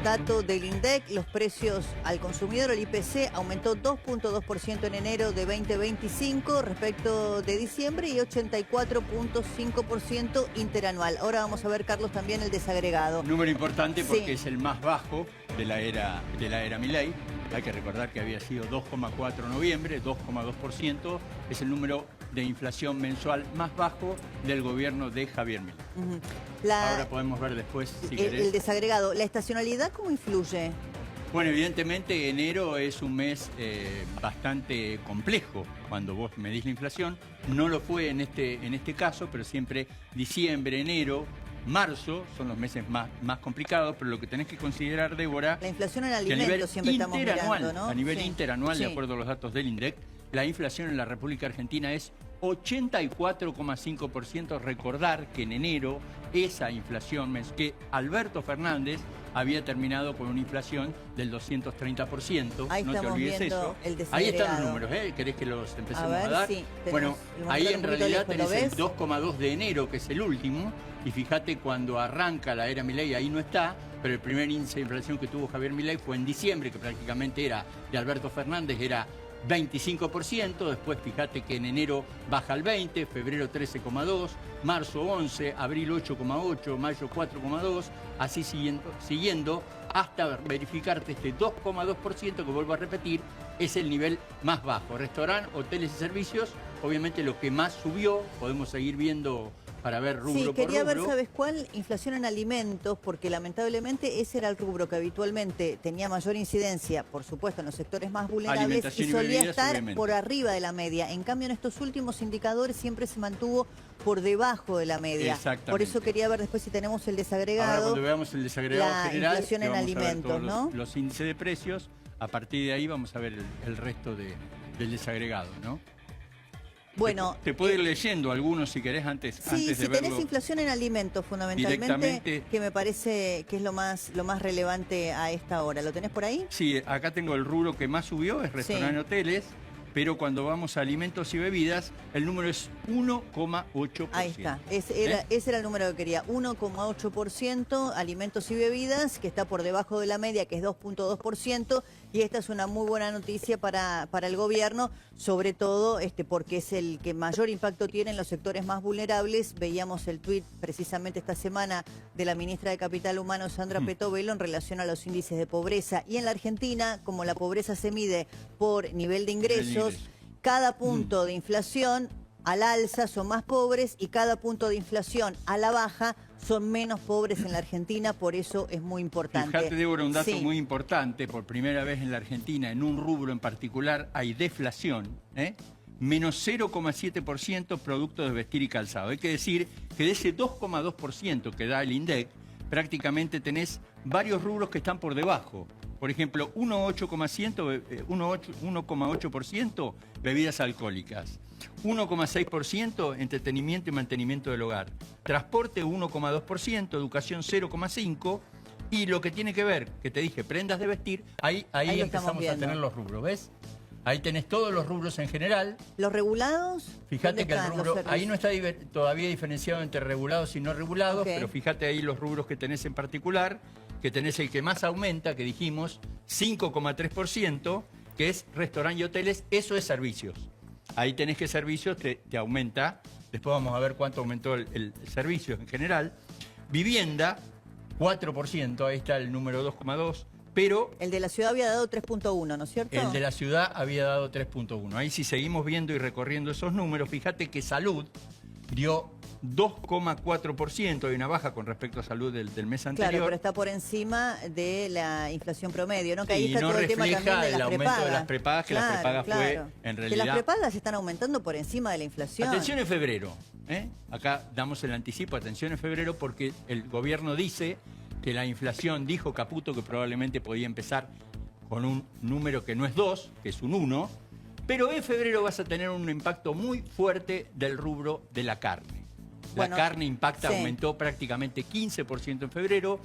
dato del INDEC, los precios al consumidor, el IPC, aumentó 2.2% en enero de 2025 respecto de diciembre y 84.5% interanual. Ahora vamos a ver, Carlos, también el desagregado. Número importante porque es el más bajo de la era Milei. Hay que recordar que había sido 2,4 en noviembre, 2,2%. Es el número de inflación mensual más bajo del gobierno de Javier Milei. Ahora podemos ver después, si querés. El desagregado. ¿La estacionalidad cómo influye? Bueno, evidentemente enero es un mes bastante complejo cuando vos medís la inflación. No lo fue en este caso, pero siempre diciembre, enero, marzo son los meses más complicados, pero lo que tenés que considerar, Débora... La inflación en alimentos siempre estamos mirando, ¿no? A nivel interanual, de acuerdo a los datos del INDEC, la inflación en la República Argentina es 84,5%. Recordar que en enero esa inflación, que Alberto Fernández había terminado con una inflación del 230%. Ahí no te olvides eso. Ahí están los números, ¿eh? ¿Querés que los empecemos a dar? Sí, bueno, ahí en realidad tenés el 2,2 de enero, que es el último. Y fíjate, cuando arranca la era Milei, ahí no está, pero el primer índice de inflación que tuvo Javier Milei fue en diciembre, que prácticamente era de Alberto Fernández, era 25%, después fíjate que en enero baja al 20%, febrero 13,2%, marzo 11%, abril 8,8%, mayo 4,2%, así siguiendo hasta verificarte este 2,2%, que vuelvo a repetir, es el nivel más bajo. Restaurante, hoteles y servicios, obviamente lo que más subió, podemos seguir viendo para ver rubro por rubro. Sí, quería ver, ¿sabes cuál? Inflación en alimentos, porque lamentablemente ese era el rubro que habitualmente tenía mayor incidencia, por supuesto, en los sectores más vulnerables y solía estar por arriba de la media. En cambio, en estos últimos indicadores siempre se mantuvo por debajo de la media. Exactamente. Por eso quería ver después si tenemos el desagregado. Ahora, cuando veamos el desagregado general, inflación en alimentos, ¿no? Los índices de precios, a partir de ahí vamos a ver el resto del desagregado, ¿no? Bueno, te puedo ir leyendo algunos si querés antes de verlo. Sí, si tenés inflación en alimentos fundamentalmente, que me parece que es lo más relevante a esta hora. ¿Lo tenés por ahí? Sí, acá tengo el rubro que más subió, es restaurante, hoteles, pero cuando vamos a alimentos y bebidas, el número es 1,8%. Ahí está, ese era el número que quería, 1,8%, alimentos y bebidas, que está por debajo de la media, que es 2,2%, y esta es una muy buena noticia para el gobierno, sobre todo porque es el que mayor impacto tiene en los sectores más vulnerables. Veíamos el tuit precisamente esta semana de la ministra de Capital Humano, Sandra Petovelo, en relación a los índices de pobreza. Y en la Argentina, como la pobreza se mide por nivel de ingresos, cada punto de inflación al alza son más pobres y cada punto de inflación a la baja son menos pobres en la Argentina, por eso es muy importante. Fíjate, Débora, un dato muy importante. Por primera vez en la Argentina, en un rubro en particular, hay deflación, menos 0,7% producto de vestir y calzado. Hay que decir que de ese 2,2% que da el INDEC, prácticamente tenés varios rubros que están por debajo. Por ejemplo, 1,8% bebidas alcohólicas, 1,6% entretenimiento y mantenimiento del hogar, transporte 1,2%, educación 0,5%, y lo que tiene que ver, que te dije, prendas de vestir, ahí empezamos a tener los rubros, ¿ves? Ahí tenés todos los rubros en general. ¿Los regulados? Fíjate que el rubro, ahí no está todavía diferenciado entre regulados y no regulados, pero fíjate ahí los rubros que tenés en particular, que tenés el que más aumenta, que dijimos, 5,3%, que es restaurante y hoteles, eso es servicios. Ahí tenés que servicios te aumenta, después vamos a ver cuánto aumentó el servicio en general. Vivienda, 4%, ahí está el número 2,2%. Pero el de la ciudad había dado 3,1, ¿no es cierto? El de la ciudad había dado 3,1. Ahí si seguimos viendo y recorriendo esos números, fíjate que salud dio 2,4%, hay una baja con respecto a salud del mes anterior. Claro, pero está por encima de la inflación promedio, ¿no? Que ahí está no todo el tema también de el las aumento prepagas. de las prepagas, que las prepagas fue en realidad... Que las prepagas están aumentando por encima de la inflación. Atención en febrero, acá damos el anticipo, atención en febrero, porque el gobierno dice que la inflación, dijo Caputo, que probablemente podía empezar con un número que no es 2, que es un 1, pero en febrero vas a tener un impacto muy fuerte del rubro de la carne. La carne impacta, aumentó prácticamente 15% en febrero.